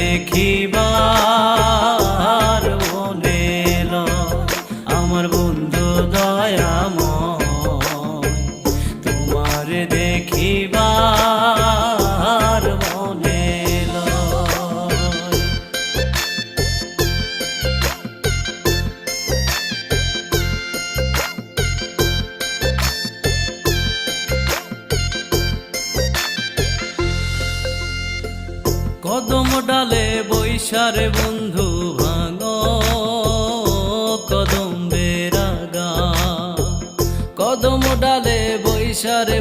দেখিবার মনে লয় আমার বন্ধু দয়াময়, তোমার দেখিবার মনে লয়। কদম ডালে বৈশারে বন্ধু ভাঙো কদম বেরাগা, কদম ডালে বৈশারে